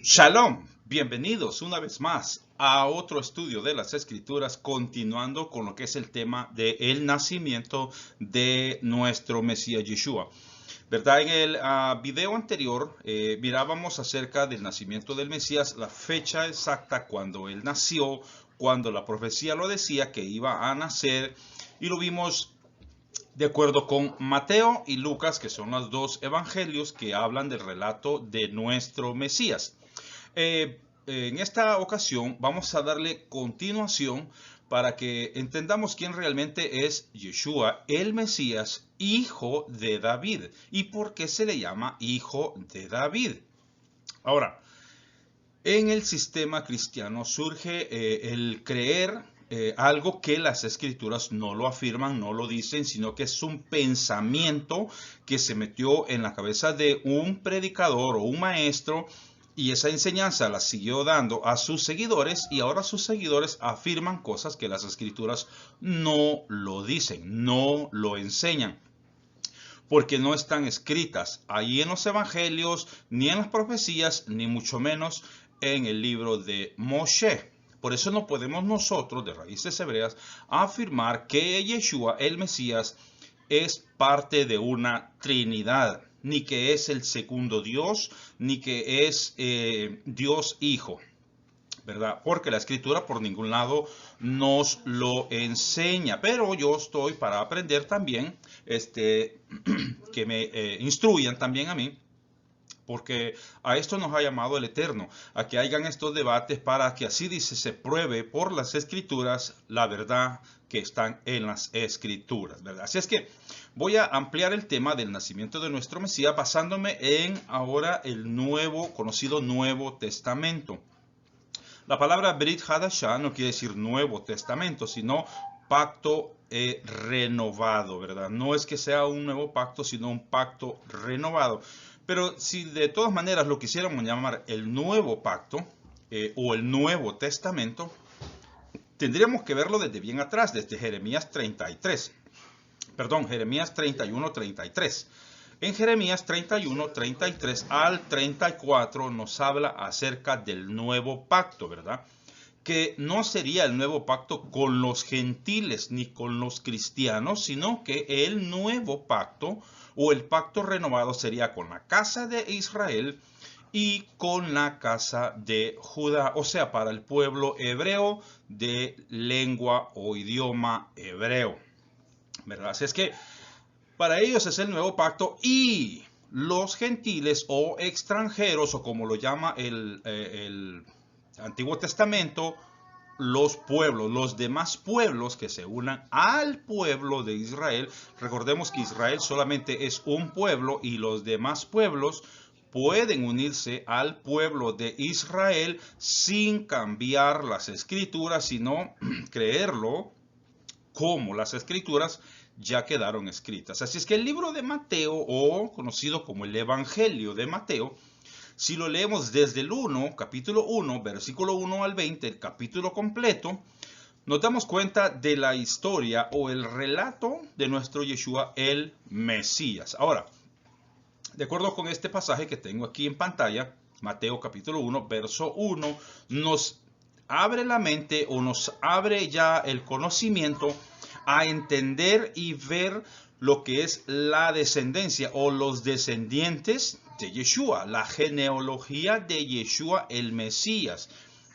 Shalom, bienvenidos una vez más a otro estudio de las Escrituras, continuando con lo que es el tema del nacimiento de nuestro Mesías Yeshua. ¿Verdad? En el video anterior mirábamos acerca del nacimiento del Mesías, la fecha exacta cuando él nació, cuando la profecía lo decía que iba a nacer, y lo vimos de acuerdo con Mateo y Lucas, que son los dos evangelios que hablan del relato de nuestro Mesías. En esta ocasión vamos a darle continuación para que entendamos quién realmente es Yeshua, el Mesías, hijo de David, y por qué se le llama hijo de David. Ahora, en el sistema cristiano surge el creer algo que las escrituras no lo afirman, no lo dicen, sino que es un pensamiento que se metió en la cabeza de un predicador o un maestro, y esa enseñanza la siguió dando a sus seguidores, y ahora sus seguidores afirman cosas que las escrituras no lo dicen, no lo enseñan, porque no están escritas ahí en los evangelios, ni en las profecías, ni mucho menos en el libro de Moshe. Por eso no podemos nosotros, de raíces hebreas, afirmar que Yeshua, el Mesías, es parte de una Trinidad, ni que es el segundo Dios, ni que es Dios Hijo, ¿verdad? Porque la escritura por ningún lado nos lo enseña. Pero yo estoy para aprender también, que me instruyan también a mí, porque a esto nos ha llamado el Eterno, a que hagan estos debates para que así dice se pruebe por las escrituras la verdad que están en las escrituras, ¿verdad? Así es que voy a ampliar el tema del nacimiento de nuestro Mesías basándome en ahora el nuevo, conocido Nuevo Testamento. La palabra Brit Hadashah no quiere decir Nuevo Testamento, sino pacto renovado, ¿verdad? No es que sea un nuevo pacto, sino un pacto renovado. Pero si de todas maneras lo quisiéramos llamar el nuevo pacto o el Nuevo Testamento, tendríamos que verlo desde bien atrás, desde Jeremías 33. Perdón, Jeremías 31, 33. En Jeremías 31, 33 al 34 nos habla acerca del nuevo pacto, ¿verdad? Que no sería el nuevo pacto con los gentiles ni con los cristianos, sino que el nuevo pacto o el pacto renovado sería con la casa de Israel y con la casa de Judá, o sea, para el pueblo hebreo de lengua o idioma hebreo, ¿verdad? Así es que para ellos es el nuevo pacto, y los gentiles o extranjeros, o como lo llama el Antiguo Testamento, los pueblos, los demás pueblos que se unan al pueblo de Israel. Recordemos que Israel solamente es un pueblo y los demás pueblos pueden unirse al pueblo de Israel sin cambiar las escrituras, sino creerlo como las escrituras ya quedaron escritas. Así es que el libro de Mateo, o conocido como el Evangelio de Mateo, si lo leemos desde el 1, capítulo 1, versículo 1 al 20, el capítulo completo, nos damos cuenta de la historia o el relato de nuestro Yeshua, el Mesías. Ahora, de acuerdo con este pasaje que tengo aquí en pantalla, Mateo capítulo 1, verso 1, nos abre la mente o nos abre ya el conocimiento a entender y ver lo que es la descendencia o los descendientes de Yeshua, la genealogía de Yeshua el Mesías.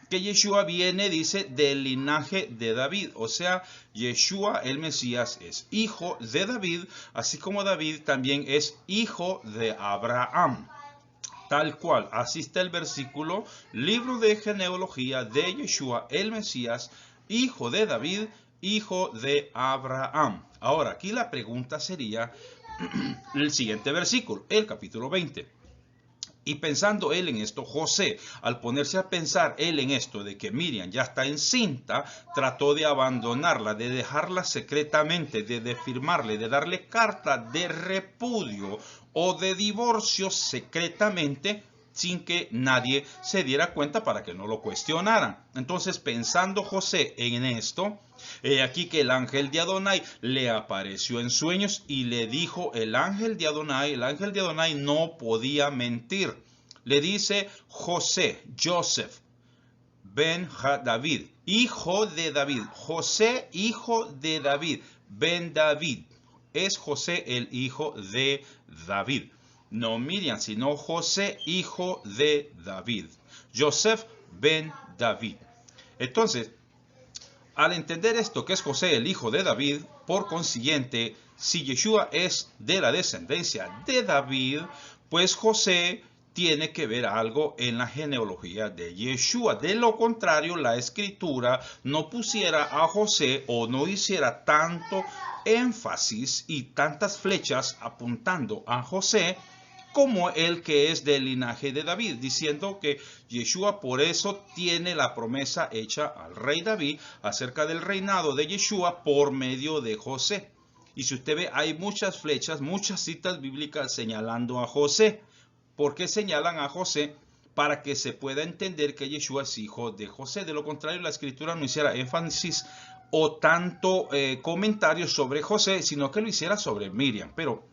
Que Yeshua viene, dice, del linaje de David. O sea, Yeshua el Mesías es hijo de David, así como David también es hijo de Abraham. Tal cual, así está el versículo, libro de genealogía de Yeshua el Mesías, hijo de David, hijo de Abraham. Ahora, aquí la pregunta sería el siguiente versículo, el capítulo 20. Y pensando él en esto, José, al ponerse a pensar él en esto de que Miriam ya está encinta, trató de abandonarla, de dejarla secretamente, de firmarle, de darle carta de repudio o de divorcio secretamente, sin que nadie se diera cuenta, para que no lo cuestionaran. Entonces, pensando José en esto, he aquí que el ángel de Adonai le apareció en sueños y le dijo, el ángel de Adonai no podía mentir. le dice José, Joseph, ben David, hijo de David. José, hijo de David, ben David. Es José el hijo de David. No Miriam, sino José, hijo de David. Joseph ben David. Entonces, al entender esto, que es José el hijo de David, por consiguiente, si Yeshua es de la descendencia de David, pues José tiene que ver algo en la genealogía de Yeshua. De lo contrario, la escritura no pusiera a José o no hiciera tanto énfasis y tantas flechas apuntando a José como el que es del linaje de David, diciendo que Yeshua por eso tiene la promesa hecha al rey David acerca del reinado de Yeshua por medio de José. Y si usted ve, hay muchas flechas, muchas citas bíblicas señalando a José. ¿Por qué señalan a José? Para que se pueda entender que Yeshua es hijo de José. De lo contrario, la escritura no hiciera énfasis o tanto comentarios sobre José, sino que lo hiciera sobre Miriam. Pero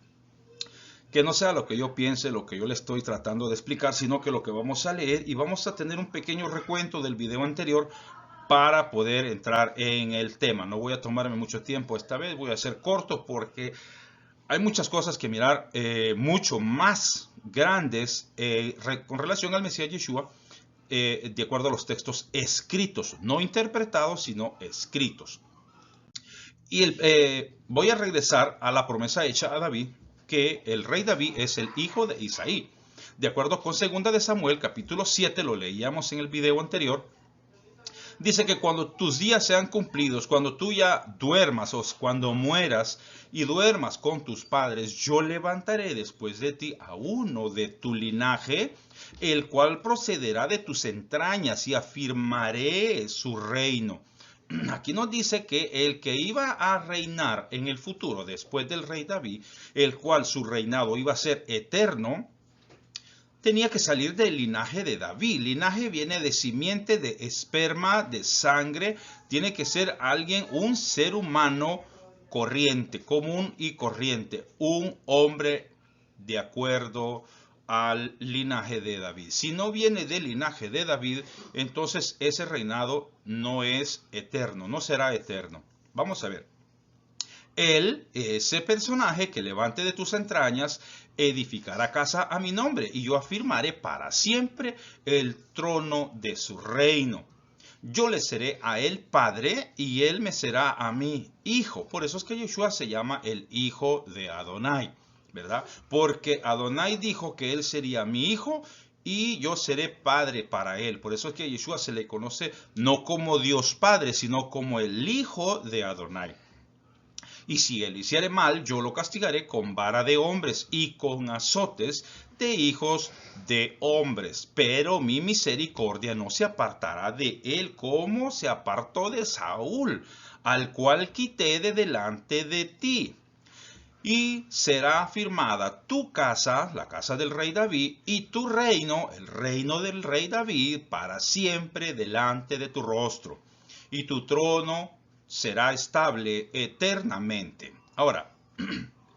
que no sea lo que yo piense, lo que yo le estoy tratando de explicar, sino que lo que vamos a leer, y vamos a tener un pequeño recuento del video anterior para poder entrar en el tema. No voy a tomarme mucho tiempo esta vez, voy a ser corto porque hay muchas cosas que mirar mucho más grandes con relación al Mesías Yeshua, de acuerdo a los textos escritos, no interpretados, sino escritos. Y voy a regresar a la promesa hecha a David, que el rey David es el hijo de Isaí. De acuerdo con 2 de Samuel, capítulo 7, lo leíamos en el video anterior, dice que cuando tus días sean cumplidos, cuando tú ya duermas o cuando mueras y duermas con tus padres, yo levantaré después de ti a uno de tu linaje, el cual procederá de tus entrañas y afirmaré su reino. Aquí nos dice que el que iba a reinar en el futuro después del rey David, el cual su reinado iba a ser eterno, tenía que salir del linaje de David. Linaje viene de simiente, de esperma, de sangre. Tiene que ser alguien, un ser humano corriente, común y corriente. Un hombre de acuerdo al linaje de David. Si no viene del linaje de David, entonces ese reinado no es eterno, no será eterno. Vamos a ver. Él, ese personaje que levante de tus entrañas, edificará casa a mi nombre, y yo afirmaré para siempre el trono de su reino. Yo le seré a él padre, y él me será a mí hijo. Por eso es que Yeshua se llama el hijo de Adonai, ¿verdad? Porque Adonai dijo que él sería mi hijo y yo seré padre para él. Por eso es que a Yeshua se le conoce no como Dios Padre, sino como el hijo de Adonai. Y si él hiciere mal, yo lo castigaré con vara de hombres y con azotes de hijos de hombres. Pero mi misericordia no se apartará de él como se apartó de Saúl, al cual quité de delante de ti. Y será afirmada tu casa, la casa del rey David, y tu reino, el reino del rey David, para siempre delante de tu rostro. Y tu trono será estable eternamente. Ahora,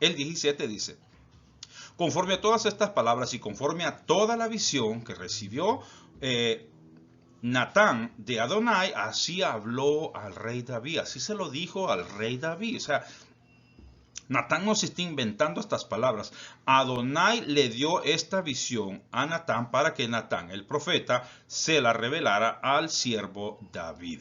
el 17 dice, conforme a todas estas palabras y conforme a toda la visión que recibió Natán de Adonai, así habló al rey David, así se lo dijo al rey David. O sea, Natán no se está inventando estas palabras. Adonai le dio esta visión a Natán para que Natán, el profeta, se la revelara al siervo David.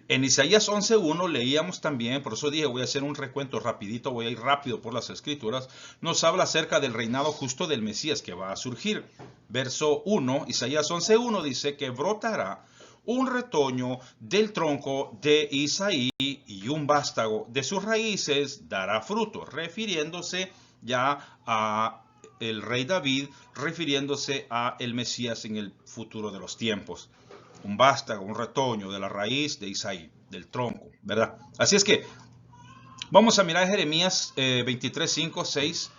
En Isaías 11.1 leíamos también, por eso dije voy a hacer un recuento rapidito, voy a ir rápido por las escrituras, nos habla acerca del reinado justo del Mesías que va a surgir. Verso 1, Isaías 11.1 dice que brotará un retoño del tronco de Isaí y un vástago de sus raíces dará fruto, refiriéndose ya a el rey David, refiriéndose a el Mesías en el futuro de los tiempos. Un vástago, un retoño de la raíz de Isaí, del tronco, ¿verdad? Así es que vamos a mirar Jeremías 23, 5, 6.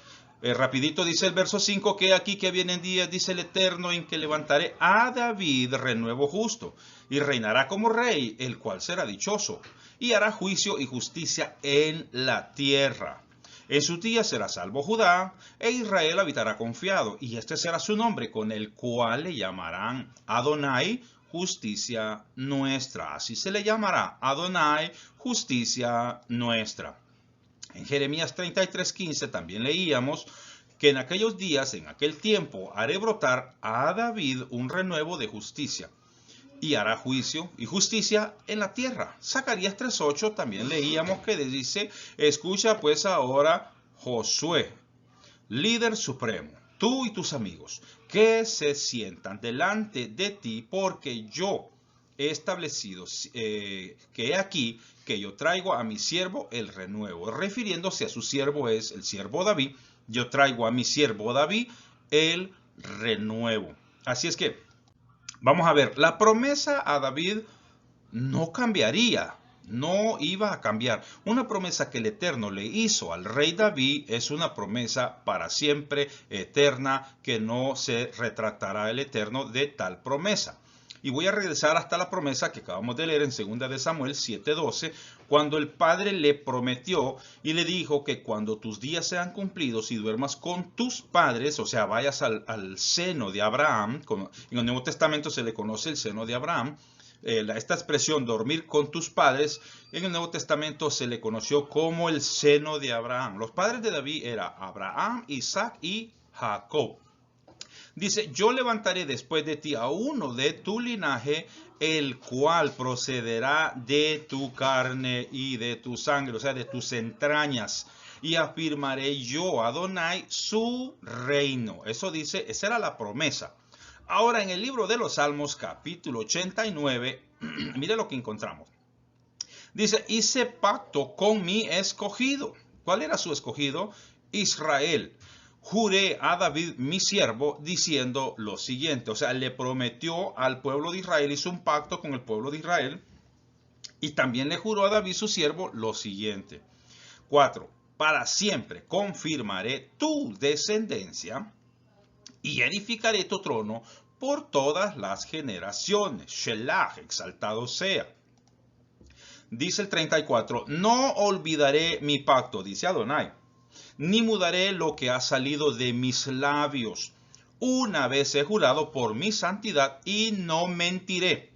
Rapidito dice el verso 5, que aquí que vienen días, dice el Eterno, en que levantaré a David renuevo justo, y reinará como rey, el cual será dichoso, y hará juicio y justicia en la tierra. En sus días será salvo Judá, e Israel habitará confiado, y este será su nombre, con el cual le llamarán Adonai, justicia nuestra. Así se le llamará, Adonai, justicia nuestra. En Jeremías 33:15 también leíamos que en aquellos días, en aquel tiempo, haré brotar a David un renuevo de justicia, y hará juicio y justicia en la tierra. Zacarías 3:8 también leíamos que dice, escucha pues ahora, Josué, líder supremo, tú y tus amigos, que se sientan delante de ti, porque yo he establecido que he aquí que yo traigo a mi siervo el renuevo. Refiriéndose a su siervo es el siervo David, yo traigo a mi siervo David el renuevo. Así es que, vamos a ver, la promesa a David no cambiaría, no iba a cambiar. Una promesa que el Eterno le hizo al rey David es una promesa para siempre, eterna, que no se retractará el Eterno de tal promesa. Y voy a regresar hasta la promesa que acabamos de leer en 2 de Samuel 7:12, cuando el Padre le prometió y le dijo que cuando tus días sean cumplidos y duermas con tus padres, o sea, vayas al seno de Abraham, en el Nuevo Testamento se le conoce el seno de Abraham, esta expresión dormir con tus padres, en el Nuevo Testamento se le conoció como el seno de Abraham. Los padres de David eran Abraham, Isaac y Jacob. Dice, yo levantaré después de ti a uno de tu linaje, el cual procederá de tu carne y de tu sangre, o sea, de tus entrañas. Y afirmaré yo, Adonai, su reino. Eso dice, esa era la promesa. Ahora, en el libro de los Salmos, capítulo 89, mire lo que encontramos. Dice, hice pacto con mi escogido. ¿Cuál era su escogido? Israel. Juré a David mi siervo diciendo lo siguiente, o sea, le prometió al pueblo de Israel, hizo un pacto con el pueblo de Israel y también le juró a David su siervo lo siguiente. 4. Para siempre confirmaré tu descendencia y edificaré tu trono por todas las generaciones. Shelach, exaltado sea. Dice el 34, no olvidaré mi pacto, dice Adonai, ni mudaré lo que ha salido de mis labios. Una vez he jurado por mi santidad y no mentiré.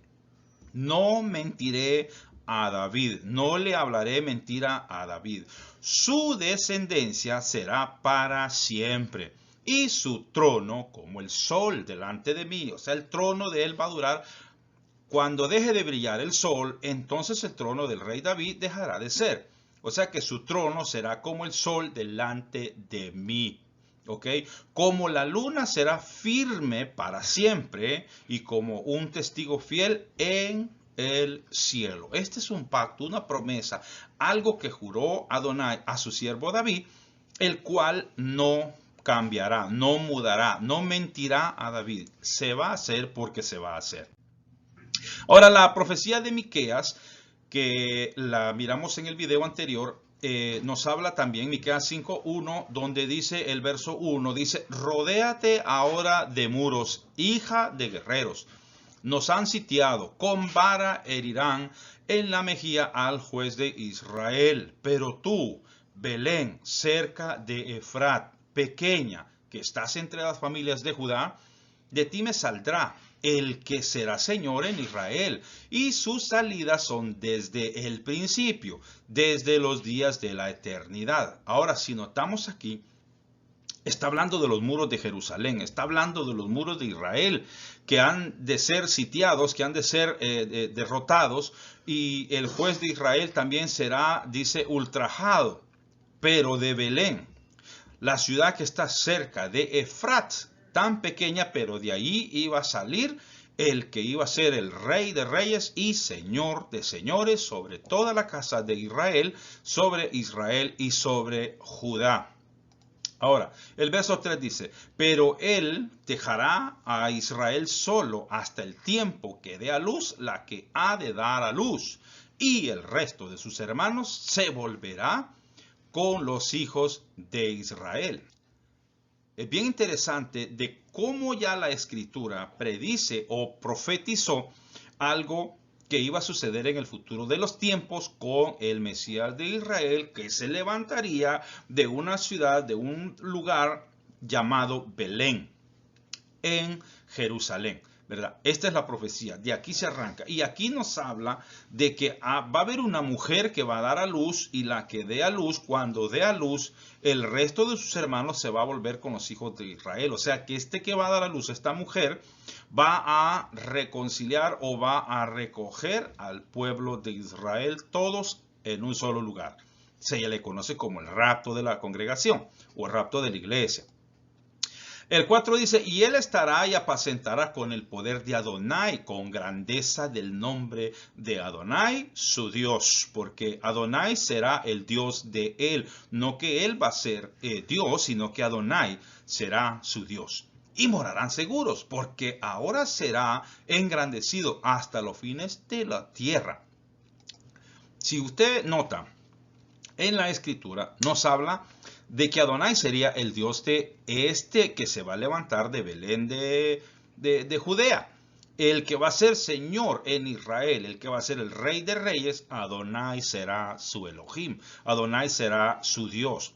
No mentiré a David. No le hablaré mentira a David. Su descendencia será para siempre. Y su trono como el sol delante de mí. O sea, el trono de él va a durar. Cuando deje de brillar el sol, entonces el trono del rey David dejará de ser. O sea que su trono será como el sol delante de mí. ¿Ok? Como la luna será firme para siempre y como un testigo fiel en el cielo. Este es un pacto, una promesa, algo que juró Adonai a su siervo David, el cual no cambiará, no mudará, no mentirá a David. Se va a hacer porque se va a hacer. Ahora, la profecía de Miqueas, que la miramos en el video anterior, nos habla también, Miqueas 5:1, donde dice el verso 1, dice, rodéate ahora de muros, hija de guerreros. Nos han sitiado, con vara herirán en la mejilla al juez de Israel. Pero tú, Belén, cerca de Efrat, pequeña, que estás entre las familias de Judá, de ti me saldrá el que será Señor en Israel, y sus salidas son desde el principio, desde los días de la eternidad. Ahora, si notamos aquí, está hablando de los muros de Jerusalén, está hablando de los muros de Israel, que han de ser sitiados, que han de ser derrotados, y el juez de Israel también será, dice, ultrajado, pero de Belén, la ciudad que está cerca de Efrat, tan pequeña, pero de ahí iba a salir el que iba a ser el rey de reyes y señor de señores sobre toda la casa de Israel y sobre Judá. Ahora, el verso 3 dice, pero él dejará a Israel solo hasta el tiempo que dé a luz la que ha de dar a luz, y el resto de sus hermanos se volverá con los hijos de Israel. Es bien interesante de cómo ya la escritura predice o profetizó algo que iba a suceder en el futuro de los tiempos con el Mesías de Israel, que se levantaría de una ciudad, de un lugar llamado Belén, en Jerusalén, ¿verdad? Esta es la profecía, de aquí se arranca. Y aquí nos habla de que va a haber una mujer que va a dar a luz, y la que dé a luz, cuando dé a luz, el resto de sus hermanos se va a volver con los hijos de Israel. O sea que este que va a dar a luz, esta mujer, va a reconciliar o va a recoger al pueblo de Israel todos en un solo lugar. Se le conoce como el rapto de la congregación o el rapto de la iglesia. El 4 dice, y él estará y apacentará con el poder de Adonai, con grandeza del nombre de Adonai, su Dios, porque Adonai será el Dios de él, no que él va a ser Dios, sino que Adonai será su Dios. Y morarán seguros, porque ahora será engrandecido hasta los fines de la tierra. Si usted nota, en la escritura nos habla de que Adonai sería el Dios de este que se va a levantar de Belén de Judea. El que va a ser Señor en Israel, el que va a ser el Rey de Reyes, Adonai será su Elohim. Adonai será su Dios.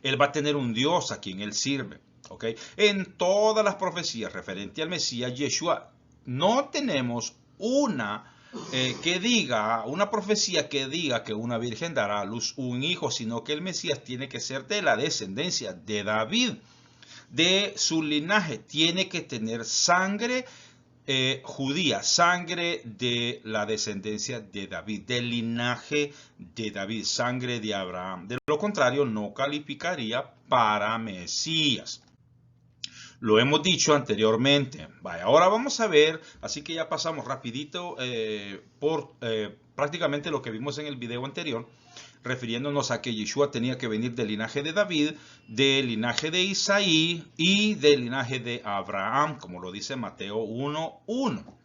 Él va a tener un Dios a quien él sirve. ¿Okay? En todas las profecías referentes al Mesías Yeshua, no tenemos una profecía que diga que una virgen dará a luz un hijo, sino que el Mesías tiene que ser de la descendencia de David, de su linaje, tiene que tener sangre judía, sangre de la descendencia de David, del linaje de David, sangre de Abraham. De lo contrario, no calificaría para Mesías. Lo hemos dicho anteriormente. Vaya, ahora vamos a ver, así que ya pasamos rapidito por prácticamente lo que vimos en el video anterior, refiriéndonos a que Yeshua tenía que venir del linaje de David, del linaje de Isaí y del linaje de Abraham, como lo dice Mateo 1:1.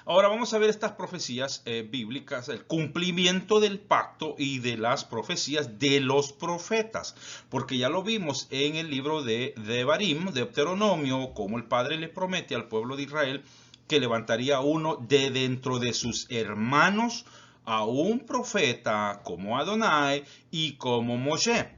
Ahora vamos a ver estas profecías bíblicas, el cumplimiento del pacto y de las profecías de los profetas, porque ya lo vimos en el libro de Devarim, de Deuteronomio, como el Padre le promete al pueblo de Israel que levantaría uno de dentro de sus hermanos a un profeta como Adonai y como Moshe.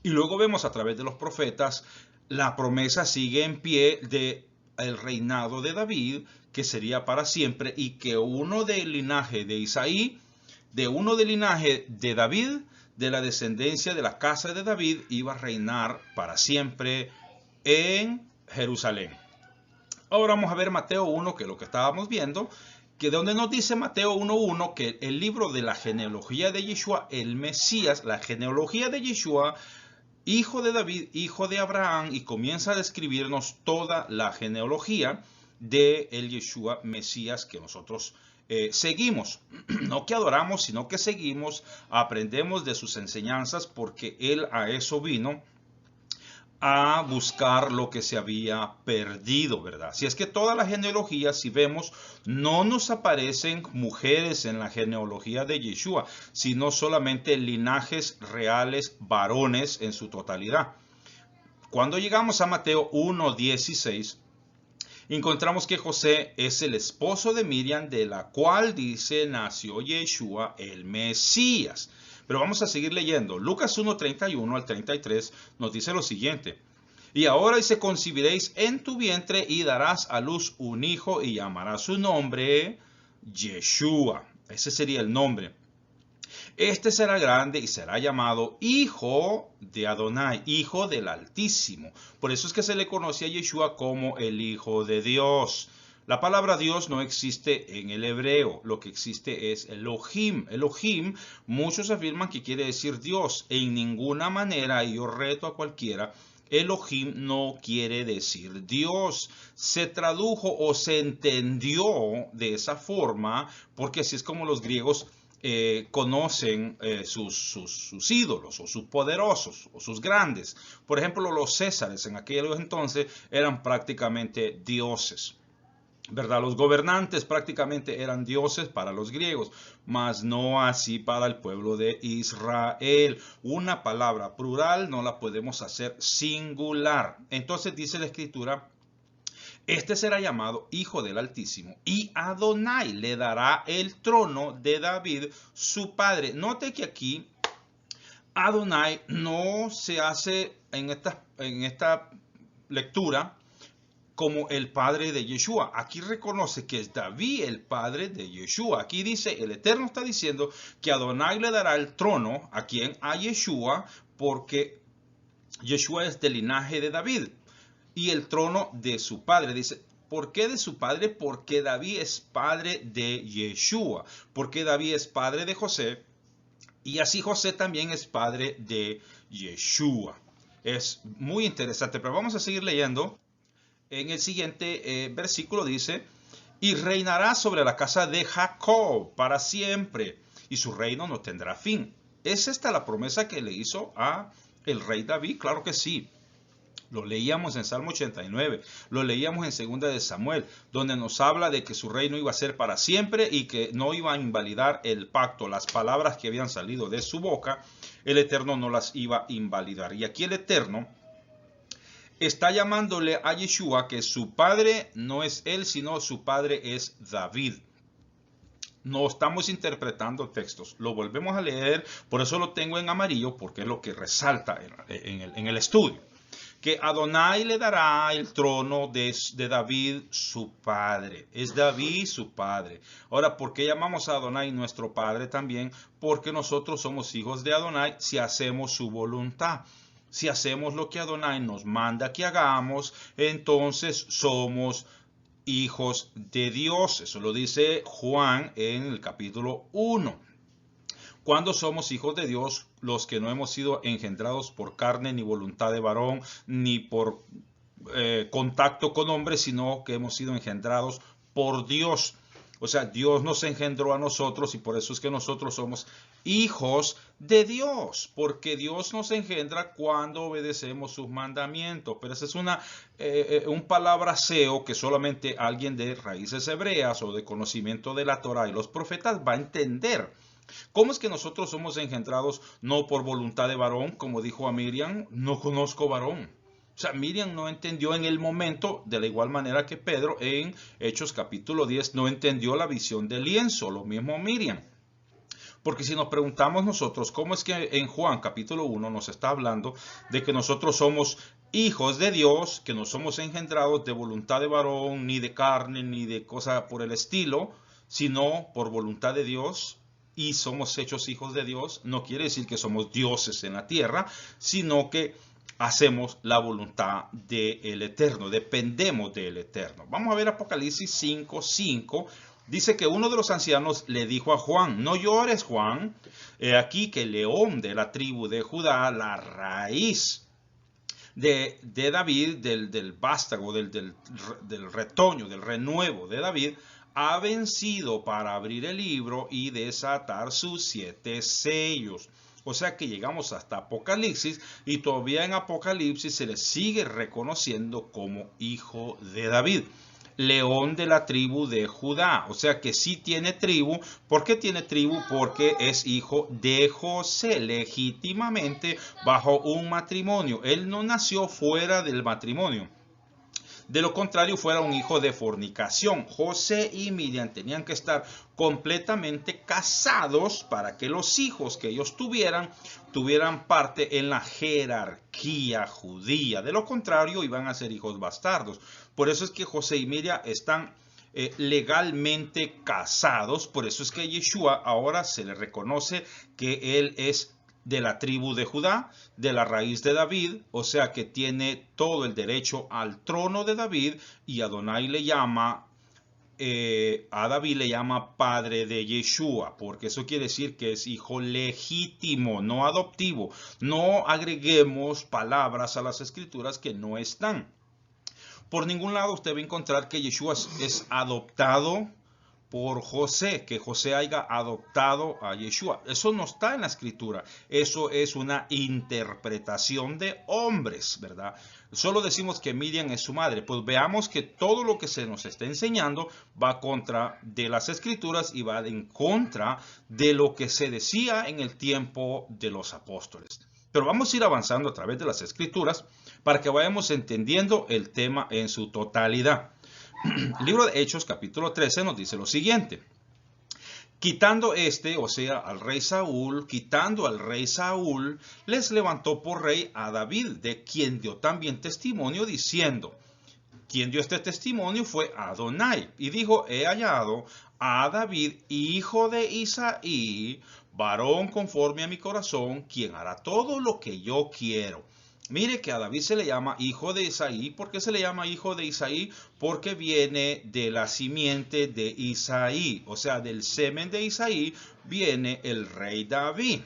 Y luego vemos a través de los profetas, la promesa sigue en pie de el reinado de David, que sería para siempre, y que uno del linaje de Isaí, de uno del linaje de David, de la descendencia de la casa de David, iba a reinar para siempre en Jerusalén. Ahora vamos a ver Mateo 1, que es lo que estábamos viendo, que donde nos dice Mateo 1:1 que el libro de la genealogía de Yeshua, el Mesías, la genealogía de Yeshua, hijo de David, hijo de Abraham, y comienza a describirnos toda la genealogía de el Yeshua Mesías que nosotros seguimos. No que adoramos, sino que seguimos, aprendemos de sus enseñanzas, porque él a eso vino, a buscar lo que se había perdido, ¿verdad? Si es que toda la genealogía, si vemos, no nos aparecen mujeres en la genealogía de Yeshua, sino solamente linajes reales, varones en su totalidad. Cuando llegamos a Mateo 1:16, encontramos que José es el esposo de Miriam, de la cual dice nació Yeshua el Mesías. Pero vamos a seguir leyendo. Lucas 1:31 al 33 nos dice lo siguiente. Y ahora dice, concibiréis en tu vientre y darás a luz un hijo y llamarás su nombre Yeshua. Ese sería el nombre. Este será grande y será llamado Hijo de Adonai, Hijo del Altísimo. Por eso es que se le conoce a Yeshua como el Hijo de Dios. La palabra Dios no existe en el hebreo, lo que existe es Elohim. Elohim, muchos afirman que quiere decir Dios. En ninguna manera, y yo reto a cualquiera, Elohim no quiere decir Dios. Se tradujo o se entendió de esa forma, porque así es como los griegos conocen sus ídolos o sus poderosos o sus grandes. Por ejemplo, los césares en aquellos entonces eran prácticamente dioses, ¿verdad? Los gobernantes prácticamente eran dioses para los griegos, mas no así para el pueblo de Israel. Una palabra plural no la podemos hacer singular. Entonces dice la Escritura Este será llamado Hijo del Altísimo, y Adonai le dará el trono de David, su padre. Note que aquí Adonai no se hace en esta lectura como el padre de Yeshua. Aquí reconoce que es David el padre de Yeshua. Aquí dice, el Eterno está diciendo que Adonai le dará el trono a quien, a Yeshua, porque Yeshua es del linaje de David y el trono de su padre. Dice, ¿por qué de su padre? Porque David es padre de Yeshua, porque David es padre de José y así José también es padre de Yeshua. Es muy interesante, pero vamos a seguir leyendo. En el siguiente versículo dice, y reinará sobre la casa de Jacob para siempre, y su reino no tendrá fin. ¿Es esta la promesa que le hizo a el rey David? Claro que sí. Lo leíamos en Salmo 89, lo leíamos en 2 de Samuel, donde nos habla de que su reino iba a ser para siempre y que no iba a invalidar el pacto. Las palabras que habían salido de su boca, el Eterno no las iba a invalidar. Y aquí el Eterno está llamándole a Yeshua que su padre no es él, sino su padre es David. No estamos interpretando textos, lo volvemos a leer, por eso lo tengo en amarillo, porque es lo que resalta en el estudio. Que Adonai le dará el trono de David, su padre. Es David su padre. Ahora, ¿por qué llamamos a Adonai nuestro padre también? Porque nosotros somos hijos de Adonai si hacemos su voluntad. Si hacemos lo que Adonai nos manda que hagamos, entonces somos hijos de Dios. Eso lo dice Juan en el capítulo 1. Cuando somos hijos de Dios, los que no hemos sido engendrados por carne, ni voluntad de varón, ni por contacto con hombres, sino que hemos sido engendrados por Dios. O sea, Dios nos engendró a nosotros y por eso es que nosotros somos hijos de Dios, porque Dios nos engendra cuando obedecemos sus mandamientos. Pero esa es un palabraceo que solamente alguien de raíces hebreas o de conocimiento de la Torah y los profetas va a entender. ¿Cómo es que nosotros somos engendrados no por voluntad de varón? Como dijo a Miriam, no conozco varón. O sea, Miriam no entendió en el momento, de la igual manera que Pedro en Hechos capítulo 10 no entendió la visión del lienzo, lo mismo Miriam. Porque si nos preguntamos nosotros, ¿cómo es que en Juan capítulo 1 nos está hablando de que nosotros somos hijos de Dios, que no somos engendrados de voluntad de varón, ni de carne, ni de cosa por el estilo, sino por voluntad de Dios? Y somos hechos hijos de Dios, no quiere decir que somos dioses en la tierra, sino que hacemos la voluntad del Eterno, dependemos del Eterno. Vamos a ver Apocalipsis 5:5. Dice que uno de los ancianos le dijo a Juan, no llores, Juan, he aquí que el león de la tribu de Judá, la raíz de David, del vástago, del retoño, del renuevo de David, ha vencido para abrir el libro y desatar sus 7 sellos. O sea que llegamos hasta Apocalipsis y todavía en Apocalipsis se le sigue reconociendo como hijo de David. León de la tribu de Judá. O sea que sí tiene tribu. ¿Por qué tiene tribu? Porque es hijo de José, legítimamente bajo un matrimonio. Él no nació fuera del matrimonio. De lo contrario, fuera un hijo de fornicación. José y Miriam tenían que estar completamente casados para que los hijos que ellos tuvieran parte en la jerarquía judía. De lo contrario, iban a ser hijos bastardos. Por eso es que José y Miriam están legalmente casados. Por eso es que a Yeshua ahora se le reconoce que él es de la tribu de Judá, de la raíz de David, o sea que tiene todo el derecho al trono de David, y Adonai le llama, a David le llama padre de Yeshua, porque eso quiere decir que es hijo legítimo, no adoptivo. No agreguemos palabras a las escrituras que no están. Por ningún lado usted va a encontrar que Yeshua es adoptado por José, que José haya adoptado a Yeshua. Eso no está en la escritura. Eso es una interpretación de hombres, ¿verdad? Solo decimos que Miriam es su madre. Pues veamos que todo lo que se nos está enseñando va contra de las escrituras y va en contra de lo que se decía en el tiempo de los apóstoles. Pero vamos a ir avanzando a través de las escrituras para que vayamos entendiendo el tema en su totalidad. El libro de Hechos, capítulo 13, nos dice lo siguiente. Quitando o sea, al rey Saúl, les levantó por rey a David, de quien dio también testimonio, diciendo, quien dio este testimonio fue Adonai, y dijo, he hallado a David, hijo de Isaí, varón conforme a mi corazón, quien hará todo lo que yo quiero. Mire que a David se le llama hijo de Isaí. ¿Por qué se le llama hijo de Isaí? Porque viene de la simiente de Isaí. O sea, del semen de Isaí viene el rey David.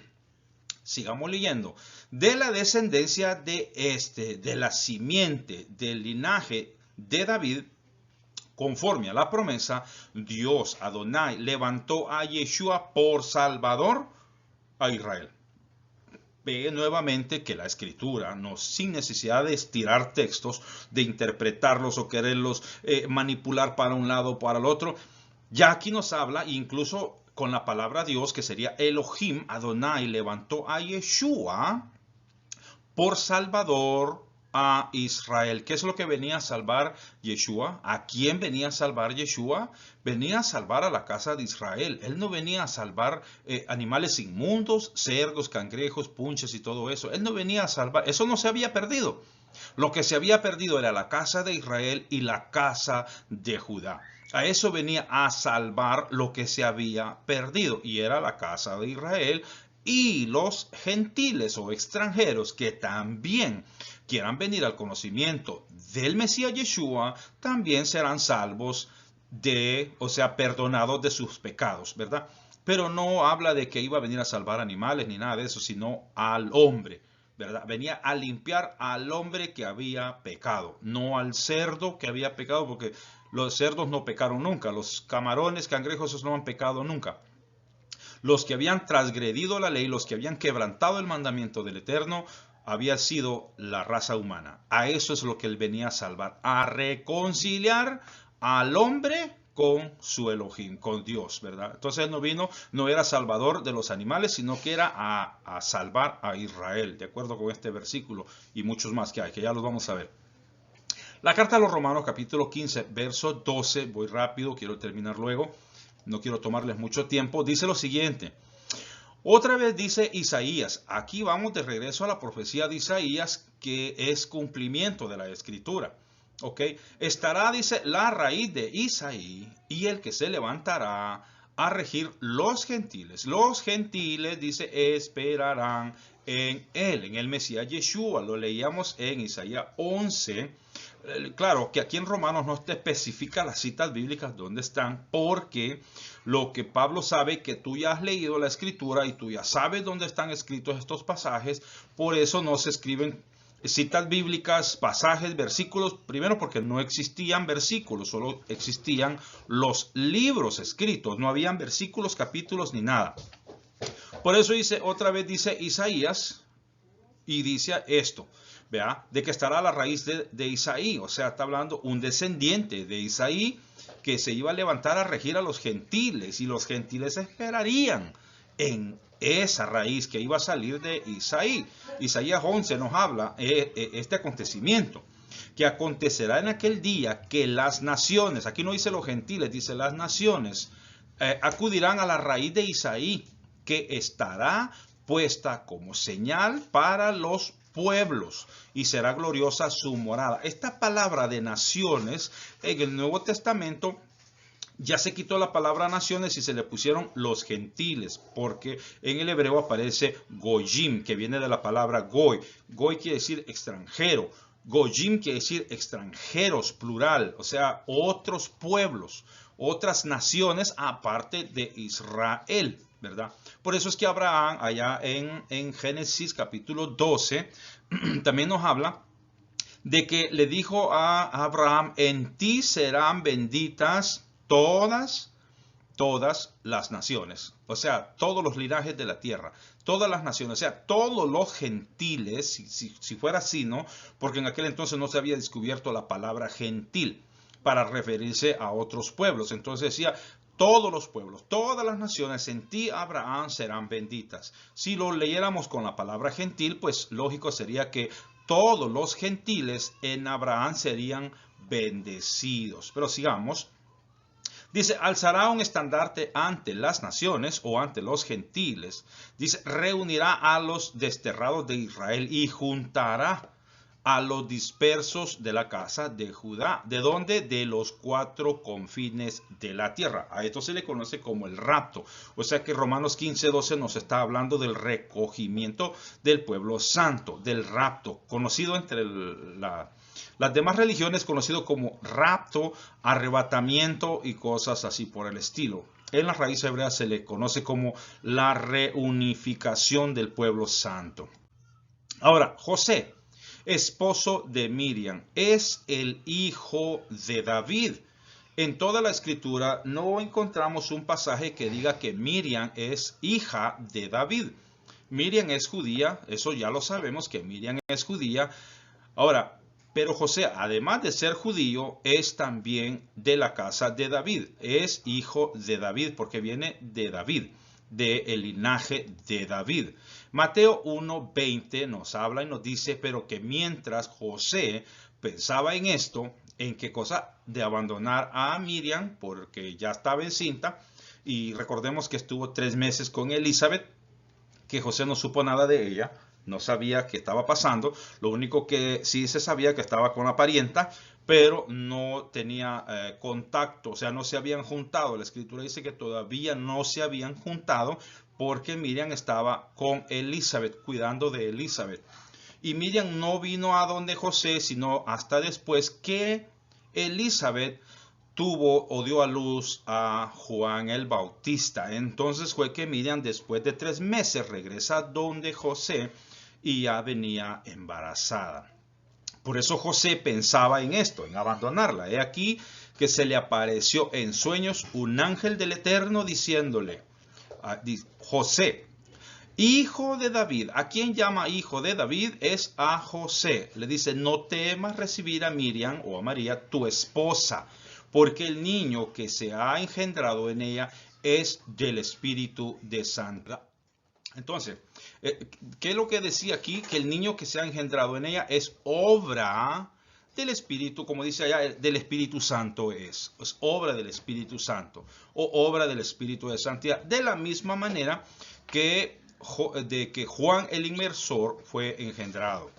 Sigamos leyendo. De la descendencia de la simiente, del linaje de David, conforme a la promesa, Dios, Adonai, levantó a Yeshua por Salvador a Israel. Ve nuevamente que la escritura, sin necesidad de estirar textos, de interpretarlos o quererlos manipular para un lado o para el otro, ya aquí nos habla, incluso con la palabra Dios, que sería Elohim, Adonai levantó a Yeshua por Salvador a Israel. ¿Qué es lo que venía a salvar Yeshua? ¿A quién venía a salvar Yeshua? Venía a salvar a la casa de Israel. Él no venía a salvar animales inmundos, cerdos, cangrejos, punches y todo eso. Él no venía a salvar, eso no se había perdido. Lo que se había perdido era la casa de Israel y la casa de Judá. A eso venía a salvar lo que se había perdido, y era la casa de Israel y los gentiles o extranjeros que también quieran venir al conocimiento del Mesías Yeshua, también serán salvos o sea, perdonados de sus pecados, ¿verdad? Pero no habla de que iba a venir a salvar animales ni nada de eso, sino al hombre, ¿verdad? Venía a limpiar al hombre que había pecado, no al cerdo que había pecado, porque los cerdos no pecaron nunca, los camarones, cangrejos, esos no han pecado nunca. Los que habían transgredido la ley, los que habían quebrantado el mandamiento del Eterno, había sido la raza humana. A eso es lo que él venía a salvar, a reconciliar al hombre con su Elohim, con Dios, ¿verdad? Entonces él no era salvador de los animales, sino que era a salvar a Israel, de acuerdo con este versículo y muchos más que hay, que ya los vamos a ver. La carta a los Romanos, capítulo 15, verso 12, voy rápido, quiero terminar luego, no quiero tomarles mucho tiempo, dice lo siguiente. Otra vez dice Isaías, aquí vamos de regreso a la profecía de Isaías, que es cumplimiento de la escritura. ¿Ok? Estará, dice, la raíz de Isaí y el que se levantará a regir los gentiles. Los gentiles, dice, esperarán en él, en el Mesías Yeshua. Lo leíamos en Isaías 11. Claro que aquí en Romanos no te especifica las citas bíblicas dónde están, porque lo que Pablo sabe que tú ya has leído la escritura y tú ya sabes dónde están escritos estos pasajes, por eso no se escriben citas bíblicas, pasajes, versículos, primero porque no existían versículos, solo existían los libros escritos, no habían versículos, capítulos ni nada. Por eso otra vez dice Isaías y dice esto. ¿Vea? De que estará la raíz de Isaí, o sea, está hablando un descendiente de Isaí que se iba a levantar a regir a los gentiles, y los gentiles esperarían en esa raíz que iba a salir de Isaí. Isaías 11 nos habla este acontecimiento, que acontecerá en aquel día que las naciones, aquí no dice los gentiles, dice las naciones, acudirán a la raíz de Isaí, que estará puesta como señal para los pueblos, y será gloriosa su morada. Esta palabra de naciones en el Nuevo Testamento ya se quitó la palabra naciones y se le pusieron los gentiles, porque en el hebreo aparece goyim, que viene de la palabra goy. Goy quiere decir extranjero. Goyim quiere decir extranjeros, plural, o sea, otros pueblos, otras naciones aparte de Israel, ¿verdad? Por eso es que Abraham, allá en Génesis capítulo 12, también nos habla de que le dijo a Abraham, en ti serán benditas todas las naciones, o sea, todos los linajes de la tierra, todas las naciones, o sea, todos los gentiles, si fuera así, ¿no? Porque en aquel entonces no se había descubierto la palabra gentil para referirse a otros pueblos. Entonces decía, todos los pueblos, todas las naciones en ti, Abraham, serán benditas. Si lo leyéramos con la palabra gentil, pues lógico sería que todos los gentiles en Abraham serían bendecidos. Pero sigamos. Dice, alzará un estandarte ante las naciones o ante los gentiles. Dice, reunirá a los desterrados de Israel y juntará a los dispersos de la casa de Judá. ¿De dónde? De los 4 confines de la tierra. A esto se le conoce como el rapto. O sea que Romanos 15:12 nos está hablando del recogimiento del pueblo santo, del rapto, conocido entre las demás religiones, conocido como rapto, arrebatamiento y cosas así por el estilo. En la raíz hebrea se le conoce como la reunificación del pueblo santo. Ahora, José, esposo de Miriam, es el hijo de David. En toda la escritura no encontramos un pasaje que diga que Miriam es hija de David. Miriam es judía, eso ya lo sabemos que Miriam es judía. Ahora, pero José, además de ser judío, es también de la casa de David. Es hijo de David porque viene de David, del linaje de David. Mateo 1:20 nos habla y nos dice, pero que mientras José pensaba en esto, ¿en qué cosa? De abandonar a Miriam porque ya estaba encinta. Y recordemos que estuvo 3 meses con Elizabeth, que José no supo nada de ella. No sabía qué estaba pasando. Lo único que sí se sabía que estaba con la parienta, pero no tenía contacto. O sea, no se habían juntado. La escritura dice que todavía no se habían juntado porque Miriam estaba con Elizabeth, cuidando de Elizabeth. Y Miriam no vino a donde José, sino hasta después que Elizabeth tuvo o dio a luz a Juan el Bautista. Entonces fue que Miriam después de 3 meses regresa donde José y ya venía embarazada. Por eso José pensaba en esto, en abandonarla. He aquí que se le apareció en sueños un ángel del Eterno diciéndole, José, hijo de David. ¿A quién llama hijo de David? Es a José. Le dice, no temas recibir a Miriam o a María, tu esposa, porque el niño que se ha engendrado en ella es del Espíritu de Santidad. Entonces, ¿qué es lo que decía aquí? Que el niño que se ha engendrado en ella es obra del Espíritu, como dice allá, del Espíritu Santo es obra del Espíritu Santo o obra del Espíritu de Santidad. De la misma manera que Juan el Inmersor fue engendrado.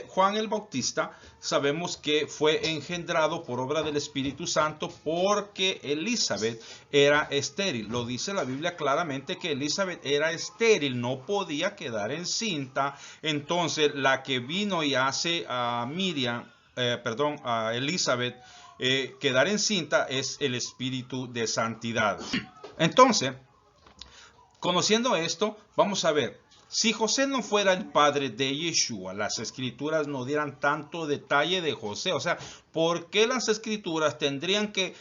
Juan el Bautista, sabemos que fue engendrado por obra del Espíritu Santo porque Elizabeth era estéril. Lo dice la Biblia claramente que Elizabeth era estéril, no podía quedar encinta. Entonces la que vino y hace a a Elizabeth quedar encinta es el Espíritu de Santidad. Entonces, conociendo esto, vamos a ver. Si José no fuera el padre de Yeshua, las escrituras no dieran tanto detalle de José. O sea, ¿por qué las escrituras tendrían que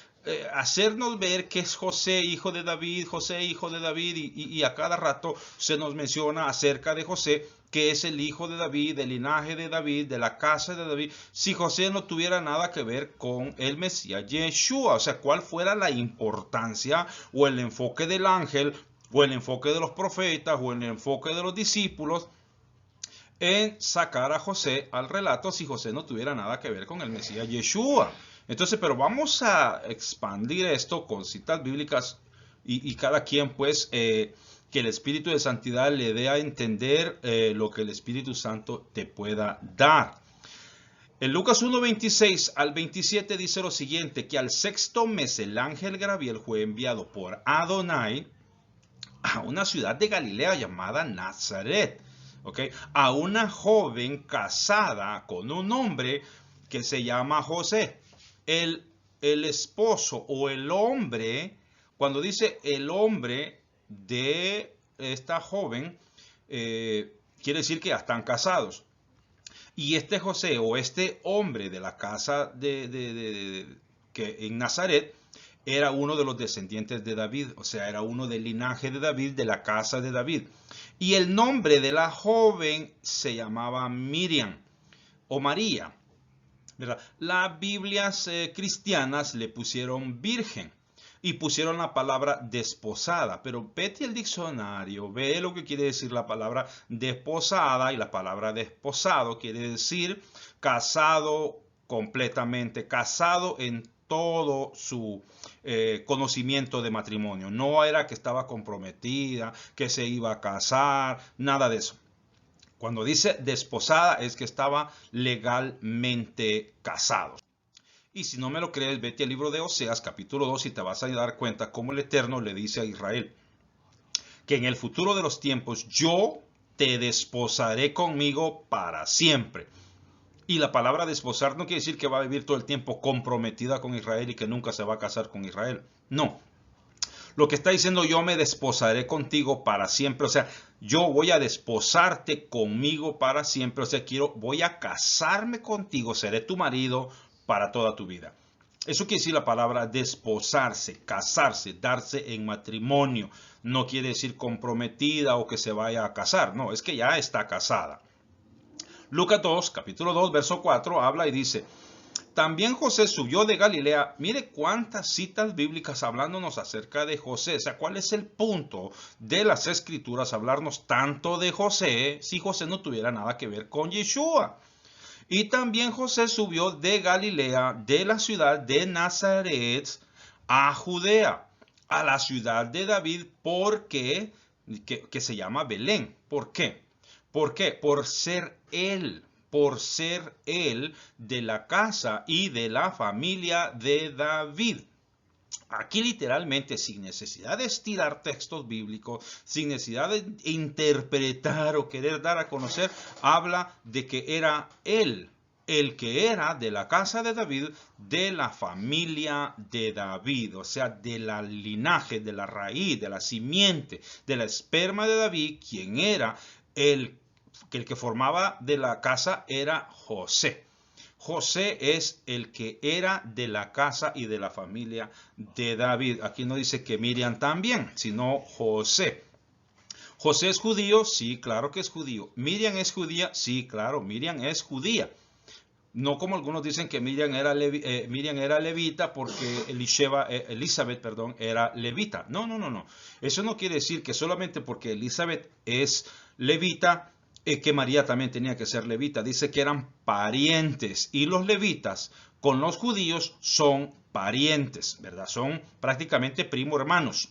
hacernos ver que es José, hijo de David, José, hijo de David? Y a cada rato se nos menciona acerca de José, que es el hijo de David, del linaje de David, de la casa de David. Si José no tuviera nada que ver con el Mesías Yeshua. O sea, ¿cuál fuera la importancia o el enfoque del ángel, o el enfoque de los profetas, o el enfoque de los discípulos en sacar a José al relato si José no tuviera nada que ver con el Mesías Yeshua? Entonces, pero vamos a expandir esto con citas bíblicas y cada quien pues que el Espíritu de Santidad le dé a entender lo que el Espíritu Santo te pueda dar. En Lucas 1:26 al 27 dice lo siguiente, que al 6º mes el ángel Gabriel fue enviado por Adonai a una ciudad de Galilea llamada Nazaret, a una joven casada con un hombre que se llama José. El esposo o el hombre, cuando dice el hombre de esta joven, quiere decir que ya están casados. Y este José o este hombre de la casa que en Nazaret era uno de los descendientes de David, o sea, era uno del linaje de David, de la casa de David. Y el nombre de la joven se llamaba Miriam o María, ¿verdad? Las Biblias cristianas le pusieron virgen. y pusieron la palabra desposada. Pero vete al diccionario, ve lo que quiere decir la palabra desposada, y la palabra desposado quiere decir casado completamente, casado en todo su conocimiento de matrimonio. No era que estaba comprometida, que se iba a casar, nada de eso. Cuando dice desposada es que estaba legalmente casados. Y si no me lo crees, vete al libro de Oseas, capítulo 2, y te vas a dar cuenta cómo el Eterno le dice a Israel que en el futuro de los tiempos yo te desposaré conmigo para siempre. Y la palabra desposar no quiere decir que va a vivir todo el tiempo comprometida con Israel y que nunca se va a casar con Israel. No. Lo que está diciendo, yo me desposaré contigo para siempre. O sea, yo voy a desposarte conmigo para siempre. O sea, voy a casarme contigo, seré tu marido para toda tu vida. Eso quiere decir la palabra desposarse, casarse, darse en matrimonio. No quiere decir comprometida o que se vaya a casar. No, es que ya está casada. Lucas 2, capítulo 2, verso 4, habla y dice: también José subió de Galilea. Mire cuántas citas bíblicas hablándonos acerca de José. O sea, ¿cuál es el punto de las escrituras hablarnos tanto de José si José no tuviera nada que ver con Yeshua? Y también José subió de Galilea, de la ciudad de Nazaret, a Judea, a la ciudad de David, porque que se llama Belén. ¿Por qué? ¿Por qué? Por ser él de la casa y de la familia de David. Aquí literalmente, sin necesidad de estirar textos bíblicos, sin necesidad de interpretar o querer dar a conocer, habla de que era él, el que era de la casa de David, de la familia de David, o sea, de la linaje, de la raíz, de la simiente, de la esperma de David, quien era el que formaba de la casa era José. José es el que era de la casa y de la familia de David. Aquí no dice que Miriam también, sino José. ¿José es judío? Sí, claro que es judío. ¿Miriam es judía? Sí, claro, Miriam es judía. No como algunos dicen que Miriam era levita porque Elizabeth era levita. No. Eso no quiere decir que solamente porque Elizabeth es levita, que María también tenía que ser levita. Dice que eran parientes, y los levitas con los judíos son parientes, ¿verdad? Son prácticamente primo hermanos,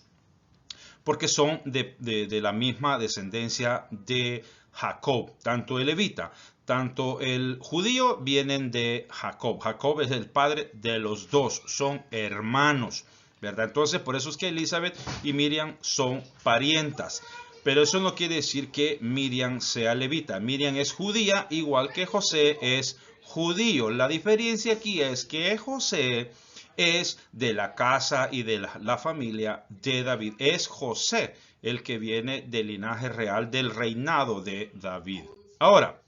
porque son de la misma descendencia de Jacob. Tanto el levita, tanto el judío vienen de Jacob. Jacob es el padre de los dos, son hermanos, ¿verdad? Entonces, por eso es que Elizabeth y Miriam son parientas. Pero eso no quiere decir que Miriam sea levita. Miriam es judía, igual que José es judío. La diferencia aquí es que José es de la casa y de la familia de David. Es José el que viene del linaje real del reinado de David. Ahora,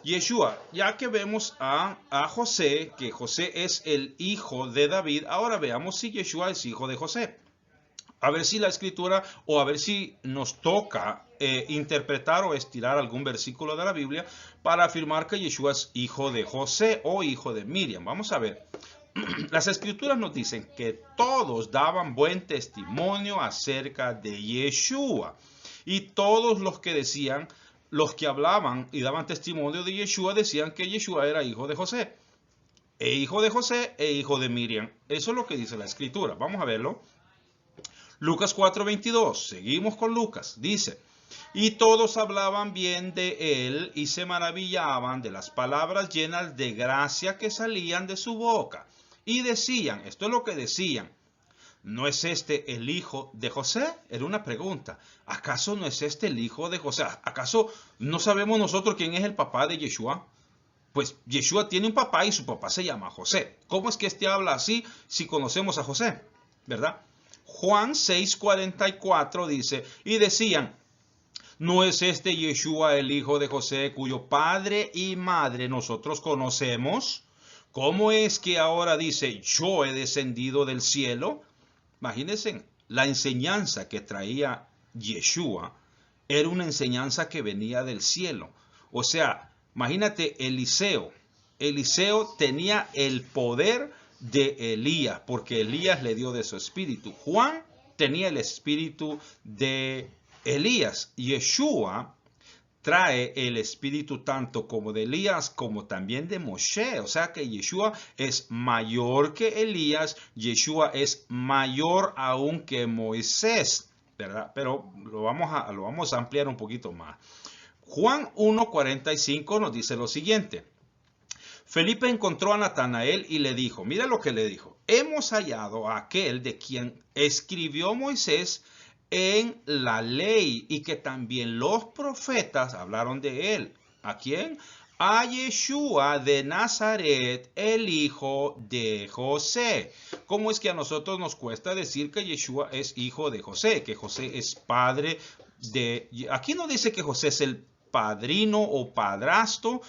Yeshua, ya que vemos a José, que José es el hijo de David, ahora veamos si Yeshua es hijo de José. A ver si la escritura, o a ver si nos toca interpretar o estirar algún versículo de la Biblia para afirmar que Yeshua es hijo de José o hijo de Miriam. Vamos a ver. Las escrituras nos dicen que todos daban buen testimonio acerca de Yeshua. Y todos los que hablaban y daban testimonio de Yeshua, decían que Yeshua era hijo de José. Hijo de José e hijo de Miriam. Eso es lo que dice la escritura. Vamos a verlo. Lucas 4:22, seguimos con Lucas, dice: y todos hablaban bien de él y se maravillaban de las palabras llenas de gracia que salían de su boca. Y decían, esto es lo que decían: ¿no es este el hijo de José? Era una pregunta. ¿Acaso no es este el hijo de José? ¿Acaso no sabemos nosotros quién es el papá de Yeshua? Pues Yeshua tiene un papá y su papá se llama José. ¿Cómo es que este habla así si conocemos a José? ¿Verdad? Juan 6:44 dice: y decían, ¿no es este Yeshua el hijo de José, cuyo padre y madre nosotros conocemos? ¿Cómo es que ahora dice, yo he descendido del cielo? Imagínense, la enseñanza que traía Yeshua era una enseñanza que venía del cielo. O sea, imagínate Eliseo. Eliseo tenía el poder de Elías, porque Elías le dio de su espíritu. Juan tenía el espíritu de Elías. Yeshua trae el espíritu tanto como de Elías como también de Moshe. O sea que Yeshua es mayor que Elías. Yeshua es mayor aún que Moisés, ¿verdad? Pero lo vamos a ampliar un poquito más. Juan 1:45 nos dice lo siguiente. Felipe encontró a Natanael y le dijo, mira lo que le dijo, hemos hallado a aquel de quien escribió Moisés en la ley y que también los profetas hablaron de él. ¿A quién? A Yeshua de Nazaret, el hijo de José. ¿Cómo es que a nosotros nos cuesta decir que Yeshua es hijo de José? Que José es padre de... Aquí no dice que José es el padrino o padrastro,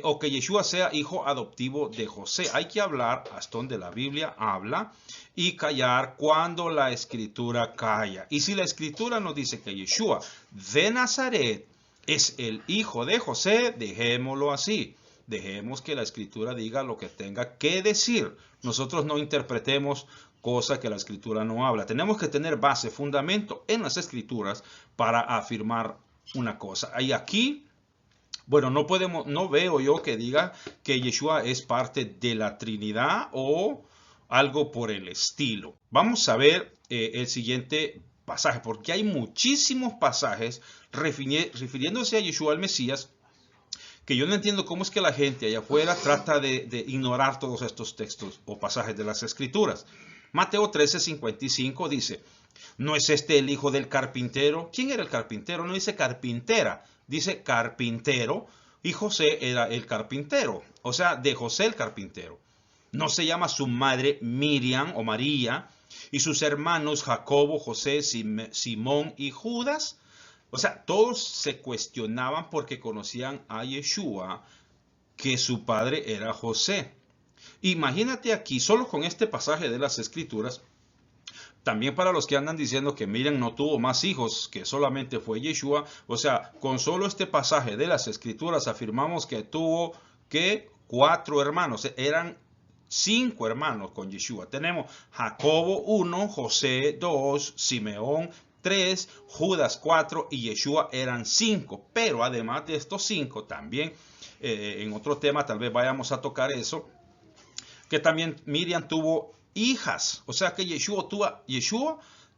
o que Yeshua sea hijo adoptivo de José. Hay que hablar hasta donde la Biblia habla y callar cuando la escritura calla. Y si la escritura nos dice que Yeshua de Nazaret es el hijo de José, dejémoslo así. Dejemos que la escritura diga lo que tenga que decir. Nosotros no interpretemos cosas que la escritura no habla. Tenemos que tener base, fundamento en las escrituras para afirmar una cosa. Y aquí, bueno, no veo yo que diga que Yeshua es parte de la Trinidad o algo por el estilo. Vamos a ver el siguiente pasaje, porque hay muchísimos pasajes refiriéndose a Yeshua el Mesías, que yo no entiendo cómo es que la gente allá afuera trata de ignorar todos estos textos o pasajes de las Escrituras. Mateo 13:55 dice, ¿no es este el hijo del carpintero? ¿Quién era el carpintero? No dice carpintera, dice carpintero, y José era el carpintero, o sea, de José el carpintero. ¿No se llama su madre Miriam o María y sus hermanos Jacobo, José, Simón y Judas? O sea, todos se cuestionaban porque conocían a Yeshua, que su padre era José. Imagínate aquí, solo con este pasaje de las Escrituras, también para los que andan diciendo que Miriam no tuvo más hijos, que solamente fue Yeshua, o sea, con solo este pasaje de las Escrituras afirmamos que tuvo que 4 hermanos, eran 5 hermanos con Yeshua. Tenemos Jacobo 1, José 2, Simeón 3, Judas 4 y Yeshua eran 5. Pero además de estos 5, también en otro tema tal vez vayamos a tocar eso, que también Miriam tuvo hijas. O sea que Yeshua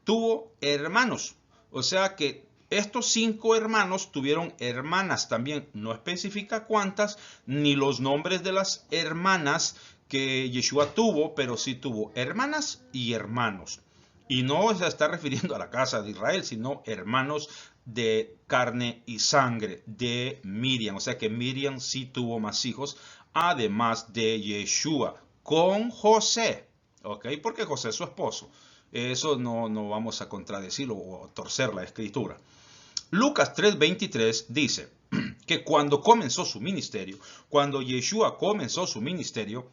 tuvo hermanos. O sea que estos 5 hermanos tuvieron hermanas también. No especifica cuántas, ni los nombres de las hermanas que Yeshua tuvo, pero sí tuvo hermanas y hermanos. Y no se está refiriendo a la casa de Israel, sino hermanos de carne y sangre de Miriam. O sea que Miriam sí tuvo más hijos, además de Yeshua, con José. ¿Ok? Porque José es su esposo. Eso no vamos a contradecirlo o torcer la escritura. Lucas 3:23 dice que cuando comenzó su ministerio, cuando Yeshua comenzó su ministerio,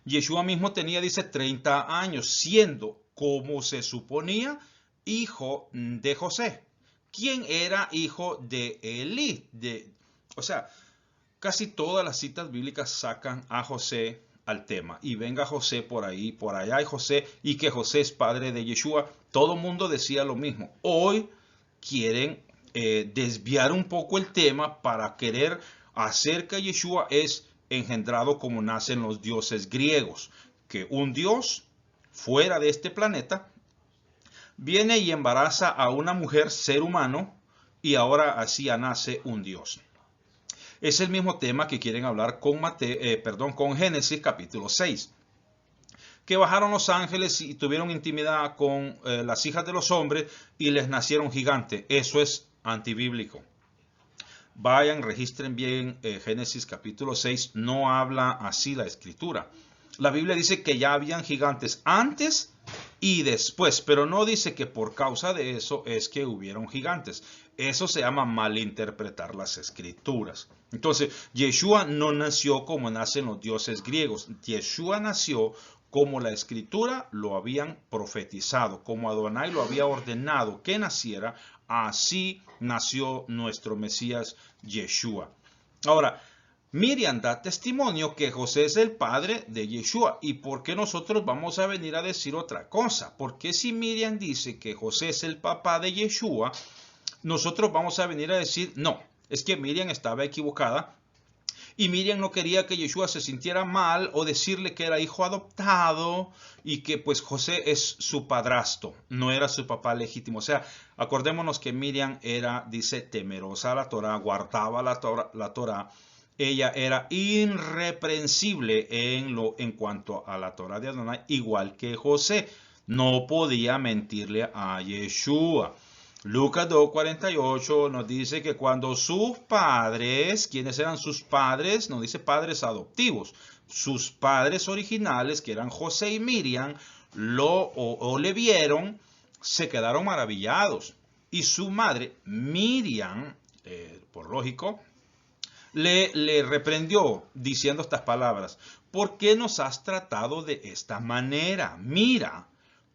Yeshua mismo tenía, dice, 30 años, siendo, como se suponía, hijo de José. ¿Quién era hijo de Elí? O sea, casi todas las citas bíblicas sacan a José al tema. Y venga José por ahí, por allá hay José, y que José es padre de Yeshua. Todo el mundo decía lo mismo. Hoy quieren desviar un poco el tema para querer hacer que Yeshua es engendrado como nacen los dioses griegos, que un dios fuera de este planeta viene y embaraza a una mujer, ser humano, y ahora así nace un dios. Es el mismo tema que quieren hablar con Génesis capítulo 6. Que bajaron los ángeles y tuvieron intimidad con las hijas de los hombres y les nacieron gigantes. Eso es antibíblico. Vayan, registren bien Génesis capítulo 6. No habla así la escritura. La Biblia dice que ya habían gigantes antes y después, pero no dice que por causa de eso es que hubieron gigantes. Eso se llama malinterpretar las escrituras. Entonces, Yeshua no nació como nacen los dioses griegos. Yeshua nació como la escritura lo habían profetizado, como Adonai lo había ordenado que naciera, así nació nuestro Mesías Yeshua. Ahora, Miriam da testimonio que José es el padre de Yeshua. ¿Y por qué nosotros vamos a venir a decir otra cosa? Porque si Miriam dice que José es el papá de Yeshua, nosotros vamos a venir a decir, no, es que Miriam estaba equivocada y Miriam no quería que Yeshua se sintiera mal o decirle que era hijo adoptado y que pues José es su padrastro, no era su papá legítimo. O sea, acordémonos que Miriam era, dice, temerosa a la Torah, guardaba la Torah. Ella era irreprensible en cuanto a la Torah de Adonai, igual que José. No podía mentirle a Yeshua. Lucas 2:48 nos dice que cuando sus padres, ¿quiénes eran sus padres? Nos dice padres adoptivos. Sus padres originales, que eran José y Miriam, le vieron, se quedaron maravillados. Y su madre, Miriam, por lógico, le reprendió diciendo estas palabras: ¿por qué nos has tratado de esta manera? Mira,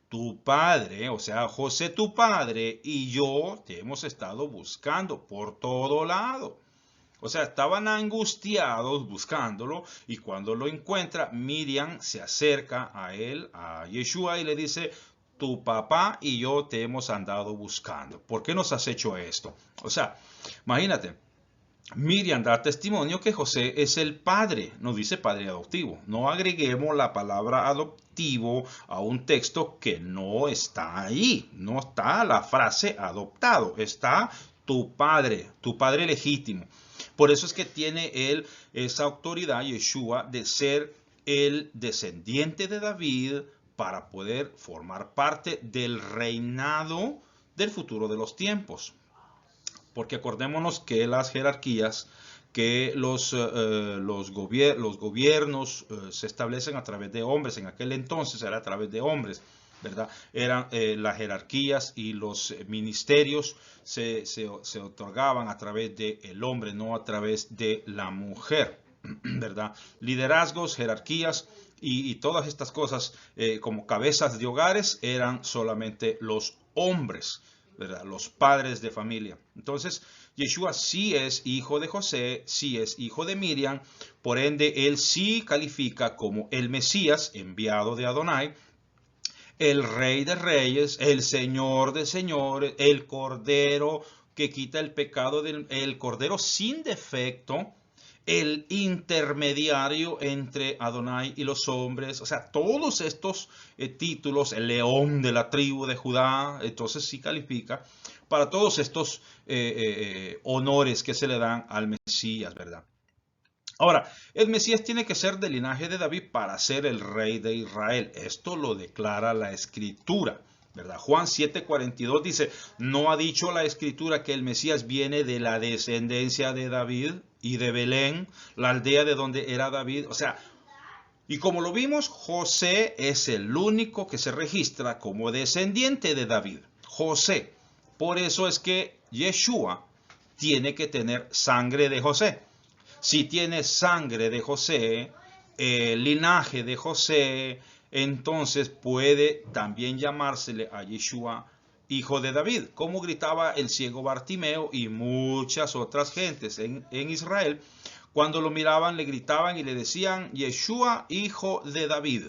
tu padre, o sea, José tu padre y yo te hemos estado buscando por todo lado. O sea, estaban angustiados buscándolo y cuando lo encuentra, Miriam se acerca a él, a Yeshua, y le dice: tu papá y yo te hemos andado buscando. ¿Por qué nos has hecho esto? O sea, imagínate. Miriam da testimonio que José es el padre, nos dice padre adoptivo. No agreguemos la palabra adoptivo a un texto que no está ahí. No está la frase adoptado, está tu padre legítimo. Por eso es que tiene él esa autoridad, Yeshua, de ser el descendiente de David para poder formar parte del reinado del futuro de los tiempos. Porque acordémonos que las jerarquías, que los gobiernos se establecen a través de hombres. En aquel entonces era a través de hombres, ¿verdad? Eran las jerarquías y los ministerios se otorgaban a través del hombre, no a través de la mujer, ¿verdad? Liderazgos, jerarquías y todas estas cosas como cabezas de hogares eran solamente los hombres, ¿verdad? Los padres de familia. Entonces, Yeshua sí es hijo de José, sí es hijo de Miriam, por ende, él sí califica como el Mesías enviado de Adonai, el Rey de Reyes, el Señor de Señores, el Cordero que quita el pecado, el Cordero sin defecto, el intermediario entre Adonai y los hombres. O sea, todos estos títulos, el león de la tribu de Judá, entonces sí califica para todos estos honores que se le dan al Mesías, ¿verdad? Ahora, el Mesías tiene que ser del linaje de David para ser el rey de Israel. Esto lo declara la Escritura, ¿verdad? Juan 7:42 dice: ¿no ha dicho la Escritura que el Mesías viene de la descendencia de David y de Belén, la aldea de donde era David? O sea, y como lo vimos, José es el único que se registra como descendiente de David. José. Por eso es que Yeshua tiene que tener sangre de José. Si tiene sangre de José, linaje de José, entonces puede también llamársele a Yeshua hijo de David, como gritaba el ciego Bartimeo y muchas otras gentes en Israel. Cuando lo miraban, le gritaban y le decían: Yeshua, hijo de David,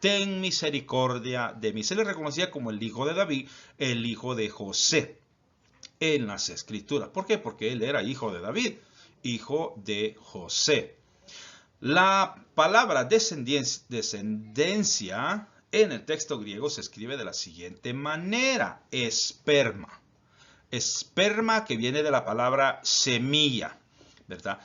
ten misericordia de mí. Se le reconocía como el hijo de David, el hijo de José en las Escrituras. ¿Por qué? Porque él era hijo de David, hijo de José. La palabra descendencia en el texto griego se escribe de la siguiente manera: esperma. Esperma, que viene de la palabra semilla, ¿verdad?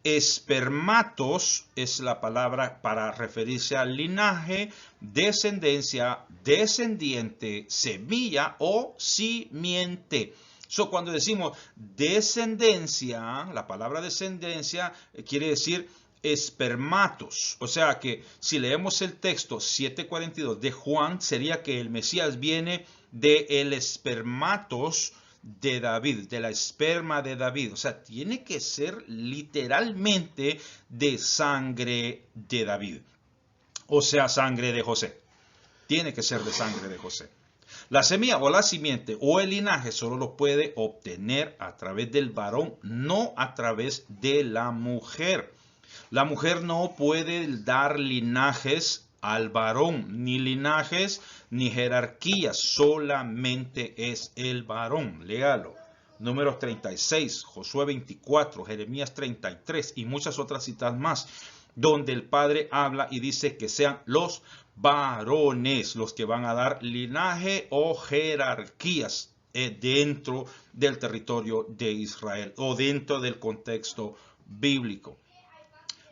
Espermatos es la palabra para referirse al linaje, descendencia, descendiente, semilla o simiente. Cuando decimos descendencia, la palabra descendencia quiere decir espermatos. O sea que si leemos el texto 7:42 de Juan, sería que el Mesías viene del espermatos de David, de la esperma de David. O sea, tiene que ser literalmente de sangre de David. O sea, sangre de José. Tiene que ser de sangre de José. La semilla o la simiente o el linaje solo lo puede obtener a través del varón, no a través de la mujer. La mujer no puede dar linajes al varón, ni linajes ni jerarquías, solamente es el varón. Léalo. Números 36, Josué 24, Jeremías 33 y muchas otras citas más, donde el Padre habla y dice que sean los varones los que van a dar linaje o jerarquías dentro del territorio de Israel o dentro del contexto bíblico.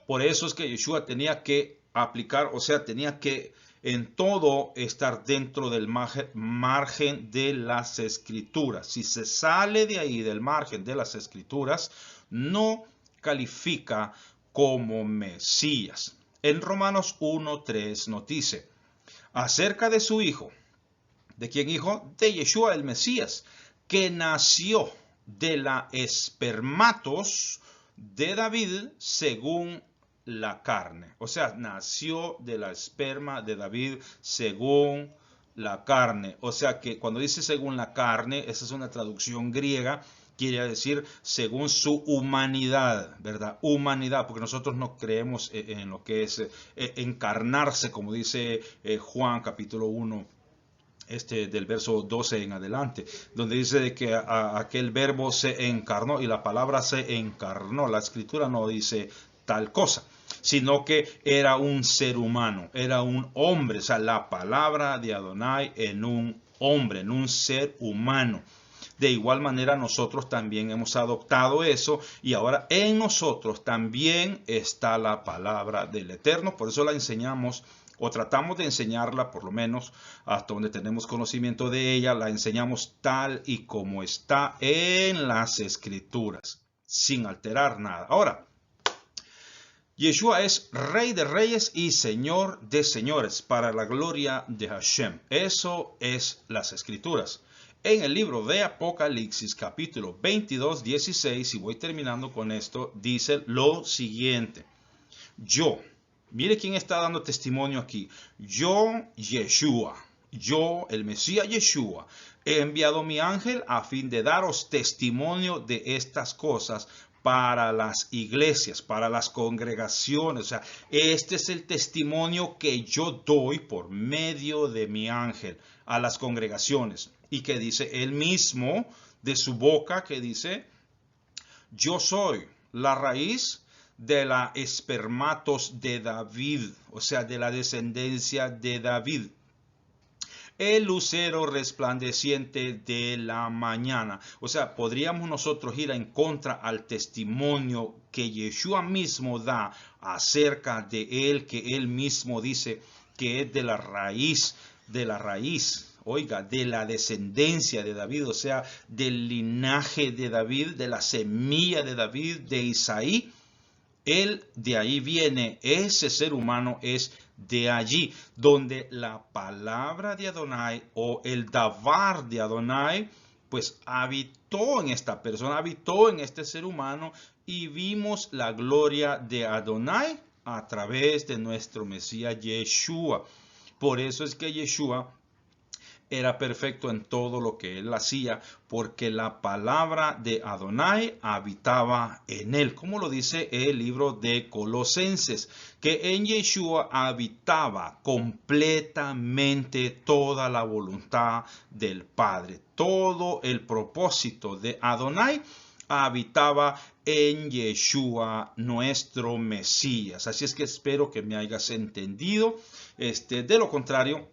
Por eso es que Yeshua tenía que aplicar, o sea, tenía que en todo estar dentro del margen de las escrituras. Si se sale de ahí, del margen de las escrituras, no califica como Mesías. En Romanos 1:3 nos dice acerca de su hijo. ¿De quién hijo? De Yeshua el Mesías, que nació de la espermatos de David según la carne. O sea, nació de la esperma de David según la carne. O sea que cuando dice según la carne, esa es una traducción griega, quiere decir según su humanidad, ¿verdad? Humanidad, porque nosotros no creemos en lo que es encarnarse, como dice Juan capítulo 1. Del verso 12 en adelante, donde dice de que aquel verbo se encarnó y la palabra se encarnó. La escritura no dice tal cosa, sino que era un ser humano, era un hombre, o sea, la palabra de Adonai en un hombre, en un ser humano. De igual manera nosotros también hemos adoptado eso y ahora en nosotros también está la palabra del Eterno, por eso la enseñamos o tratamos de enseñarla, por lo menos hasta donde tenemos conocimiento de ella, la enseñamos tal y como está en las escrituras, sin alterar nada. Ahora, Yeshua es Rey de Reyes y Señor de Señores para la gloria de Hashem. Eso es las escrituras. En el libro de Apocalipsis, capítulo 22, 16, y voy terminando con esto, dice lo siguiente. Mire quién está dando testimonio aquí. Yo, Yeshua, yo, el Mesías Yeshua, he enviado mi ángel a fin de daros testimonio de estas cosas para las iglesias, para las congregaciones. O sea, este es el testimonio que yo doy por medio de mi ángel a las congregaciones. Y que dice él mismo de su boca, que dice, yo soy la raíz de la espermatos de David, o sea, de la descendencia de David. El lucero resplandeciente de la mañana. O sea, podríamos nosotros ir en contra al testimonio que Yeshua mismo da acerca de él, que él mismo dice que es de la raíz, oiga, de la descendencia de David, o sea, del linaje de David, de la semilla de David, de Isaí. Él de ahí viene, ese ser humano es de allí, donde la palabra de Adonai o el Davar de Adonai, pues habitó en esta persona, habitó en este ser humano y vimos la gloria de Adonai a través de nuestro Mesías Yeshua. Por eso es que Yeshua era perfecto en todo lo que él hacía, porque la palabra de Adonai habitaba en él, como lo dice el libro de Colosenses, que en Yeshua habitaba completamente toda la voluntad del Padre, todo el propósito de Adonai habitaba en Yeshua, nuestro Mesías. Así es que espero que me hayas entendido. De lo contrario,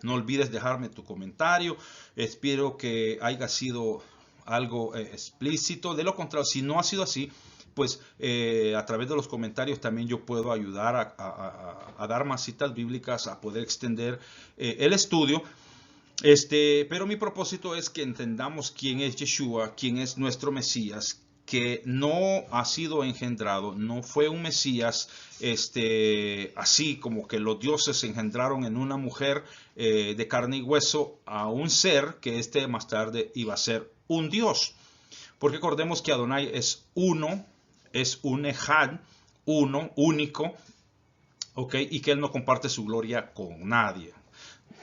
no olvides dejarme tu comentario. Espero que haya sido algo explícito. De lo contrario, si no ha sido así, pues a través de los comentarios también yo puedo ayudar a dar más citas bíblicas, a poder extender el estudio. Pero mi propósito es que entendamos quién es Yeshua, quién es nuestro Mesías, que no ha sido engendrado, no fue un Mesías así como que los dioses engendraron en una mujer de carne y hueso a un ser que más tarde iba a ser un Dios. Porque recordemos que Adonai es uno, es un Ejad, uno, único, ¿ok? Y que él no comparte su gloria con nadie.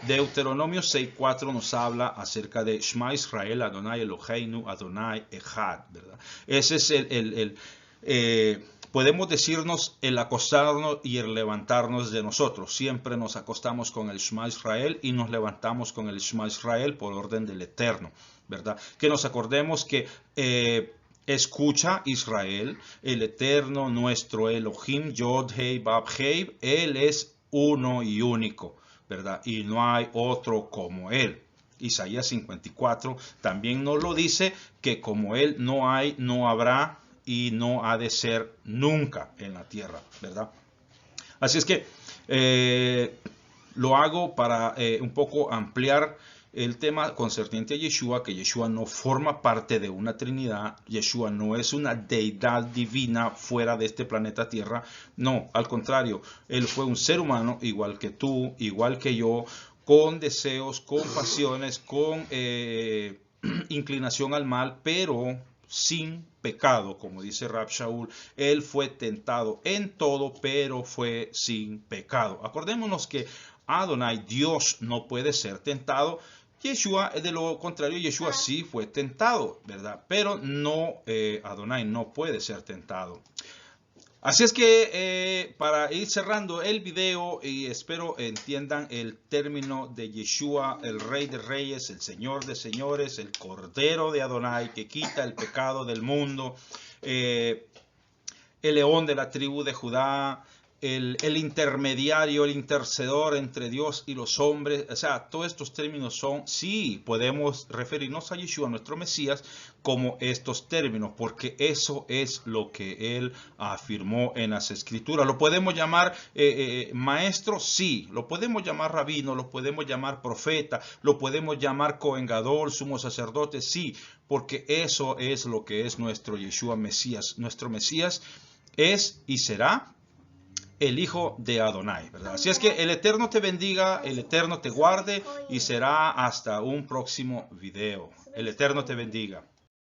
Deuteronomio 6:4 nos habla acerca de Shema Israel, Adonai Eloheinu, Adonai Echad, ¿verdad? Ese es Podemos decirnos el acostarnos y el levantarnos de nosotros. Siempre nos acostamos con el Shema Israel y nos levantamos con el Shema Israel por orden del Eterno, ¿verdad? Que nos acordemos que escucha Israel, el Eterno, nuestro Elohim, Yod Hei Bab Hei, Él es uno y único, ¿verdad? Y no hay otro como Él. Isaías 54 también nos lo dice, que como Él no hay, no habrá y no ha de ser nunca en la tierra, ¿verdad? Así es que lo hago para un poco ampliar el tema concerniente a Yeshua, que Yeshua no forma parte de una Trinidad. Yeshua no es una deidad divina fuera de este planeta Tierra. No, al contrario, Él fue un ser humano igual que tú, igual que yo, con deseos, con pasiones, con inclinación al mal, pero sin pecado, como dice Rab Shaul. Él fue tentado en todo, pero fue sin pecado. Acordémonos que Adonai, Dios, no puede ser tentado. Yeshua, de lo contrario, Yeshua sí fue tentado, ¿verdad? Pero no, Adonai no puede ser tentado. Así es que para ir cerrando el video, y espero entiendan el término de Yeshua, el Rey de Reyes, el Señor de Señores, el Cordero de Adonai, que quita el pecado del mundo, el león de la tribu de Judá, el intermediario, el intercedor entre Dios y los hombres. O sea, todos estos términos son, sí, podemos referirnos a Yeshua, nuestro Mesías, como estos términos, porque eso es lo que Él afirmó en las Escrituras. ¿Lo podemos llamar maestro? Sí. ¿Lo podemos llamar rabino? ¿Lo podemos llamar profeta? ¿Lo podemos llamar Cohen Gadol, sumo sacerdote? Sí, porque eso es lo que es nuestro Yeshua Mesías. Nuestro Mesías es y será el Hijo de Adonai, ¿verdad? Así es que el Eterno te bendiga, el Eterno te guarde y será hasta un próximo video. El Eterno te bendiga.